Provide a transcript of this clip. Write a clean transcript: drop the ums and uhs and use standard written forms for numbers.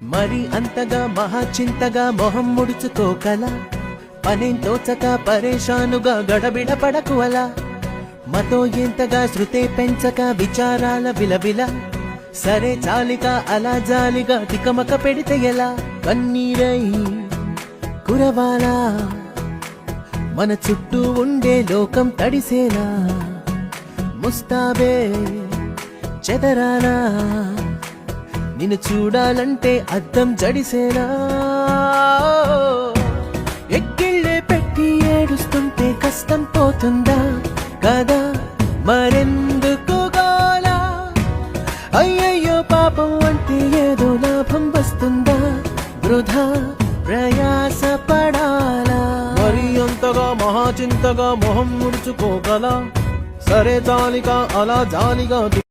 మరి అంతగా మహాచింతగా మొహం ముడుచుకోకల పనేం తోచక పరేషానుగా గడబిడ పడకు అలా మతో ఎంతగా శృతే పెంచక విచారాల విలవిల సరే చాలిక అలా జాలిగా తికమక పెడితే ఎలా కన్నీరై కురవాలా మన చుట్టూ ఉండే లోకం తడిసేలా ముస్తాబే చెదరానా నిన్ను చూడాలంటే అద్దం జడిసేనా ఎక్కిళ్ళే పెట్టి ఏడుస్తుంటే కష్టం పోతుందా కదా మరెందుకు గోలా అయ్యయ్యో పాపం అంటే ఏదో లాభం వస్తుందా వృధా ప్రయాస పడాలా మరి అంతగా మహాచింతగా మొహం ముడుచుకోగల సరే జాలిగా అలా జాలిగా